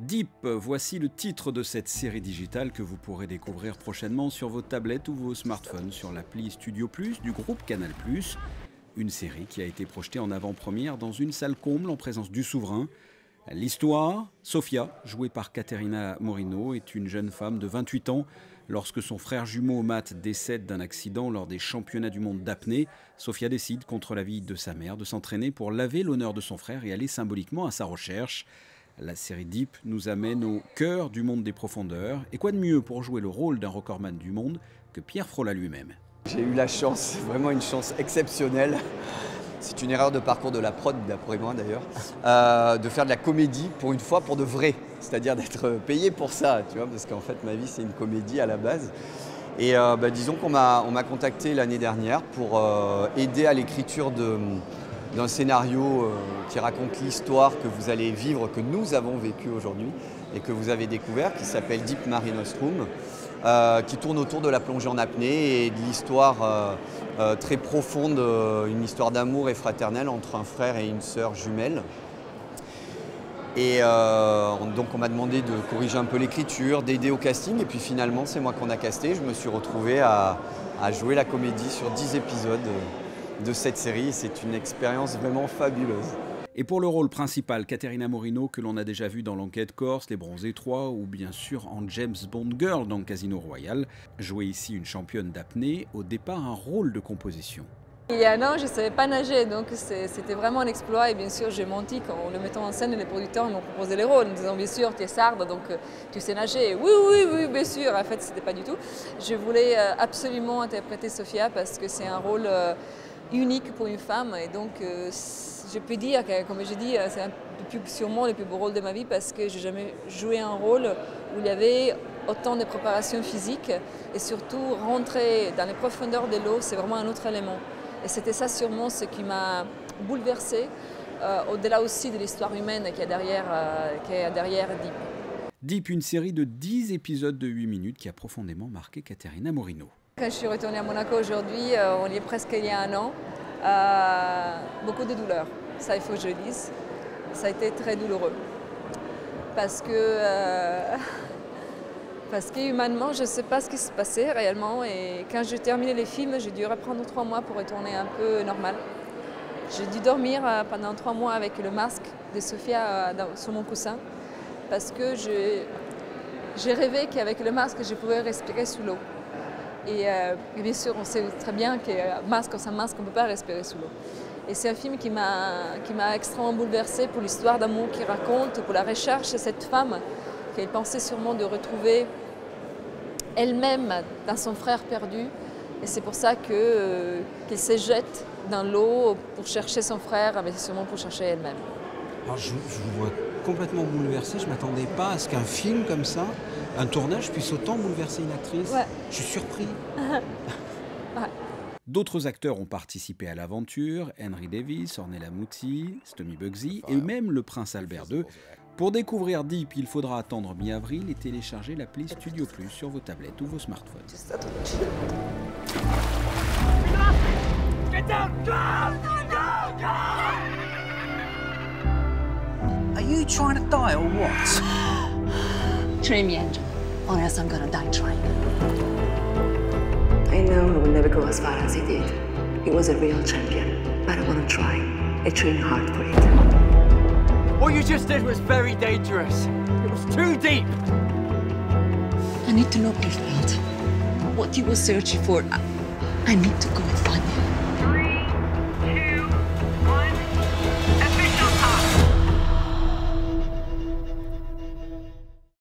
Deep, voici le titre de cette série digitale que vous pourrez découvrir prochainement sur vos tablettes ou vos smartphones sur l'appli Studio Plus du groupe Canal+. Une série qui a été projetée en avant-première dans une salle comble en présence du souverain. L'histoire, Sofia, jouée par Caterina Morino, est une jeune femme de 28 ans. Lorsque son frère jumeau Matt décède d'un accident lors des championnats du monde d'apnée, Sofia décide, contre l'avis de sa mère, de s'entraîner pour laver l'honneur de son frère et aller symboliquement à sa recherche. La série Deep nous amène au cœur du monde des profondeurs. Et quoi de mieux pour jouer le rôle d'un recordman du monde que Pierre Frolat lui-même? J'ai eu la chance, vraiment une chance exceptionnelle. C'est une erreur de parcours de la prod, d'après moi d'ailleurs, de faire de la comédie pour une fois, pour de vrai. C'est-à-dire d'être payé pour ça, tu vois, parce qu'en fait ma vie c'est une comédie à la base. Et disons qu'on m'a contacté l'année dernière pour aider à l'écriture d'un scénario qui raconte l'histoire que vous allez vivre, que nous avons vécu aujourd'hui et que vous avez découvert, qui s'appelle Deep Mare Nostrum, qui tourne autour de la plongée en apnée et de l'histoire très profonde, une histoire d'amour et fraternelle entre un frère et une sœur jumelle. Et donc on m'a demandé de corriger un peu l'écriture, d'aider au casting, et puis finalement c'est moi qu'on a casté. Je me suis retrouvé à jouer la comédie sur 10 épisodes de cette série. C'est une expérience vraiment fabuleuse. Et pour le rôle principal, Caterina Morino, que l'on a déjà vu dans L'Enquête Corse, Les Bronzés 3 ou bien sûr en James Bond Girl dans Casino Royale, jouer ici une championne d'apnée, au départ un rôle de composition. Il y a un an, je ne savais pas nager, donc c'était vraiment un exploit. Et bien sûr, j'ai menti quand le mettant en scène et les producteurs m'ont proposé les rôles, en me disant bien sûr, tu es sarde, donc tu sais nager. Oui, bien sûr. En fait, ce n'était pas du tout. Je voulais absolument interpréter Sofia parce que c'est un rôle unique pour une femme. Et donc, je peux dire, comme j'ai dit, c'est sûrement le plus beau rôle de ma vie parce que je n'ai jamais joué un rôle où il y avait autant de préparation physique et surtout rentrer dans les profondeurs de l'eau, c'est vraiment un autre élément. Et c'était ça sûrement ce qui m'a bouleversée, au-delà aussi de l'histoire humaine qui est derrière Deep. Deep, une série de 10 épisodes de 8 minutes qui a profondément marqué Caterina Morino. Quand je suis retournée à Monaco aujourd'hui, on y est presque il y a un an, beaucoup de douleurs, ça il faut que je le dise. Ça a été très douloureux parce que humainement, je ne sais pas ce qui se passait réellement. Et quand j'ai terminé les films, j'ai dû reprendre 3 mois pour retourner un peu normal. J'ai dû dormir pendant 3 mois avec le masque de Sofia sur mon coussin parce que j'ai rêvé qu'avec le masque, je pouvais respirer sous l'eau. Et bien sûr, on sait très bien qu'un masque, sans masque, on ne peut pas respirer sous l'eau. Et c'est un film qui m'a extrêmement bouleversée pour l'histoire d'amour qu'il raconte, pour la recherche de cette femme qu'elle pensait sûrement de retrouver elle-même dans son frère perdu. Et c'est pour ça qu'elle se jette dans l'eau pour chercher son frère, mais sûrement pour chercher elle-même. Alors je vous vois complètement bouleversée. Je ne m'attendais pas à ce qu'un film comme ça, un tournage, puisse autant bouleverser une actrice. Ouais. Je suis surpris. Ouais. D'autres acteurs ont participé à l'aventure, Henry Davis, Ornella Muti, Stomy Bugsy et même le prince Albert II. Pour découvrir Deep, il faudra attendre mi-avril et télécharger l'appli Studio Plus sur vos tablettes ou vos smartphones. Are you trying to die or what? Train me, Angel, or else I'm gonna die trying. I know he will never go as far as he did. He was a real champion, but I want to try. I trained hard for it. What you just did was very dangerous. It was too deep. I need to know, Clifford, what you were searching for. I need to go and find it.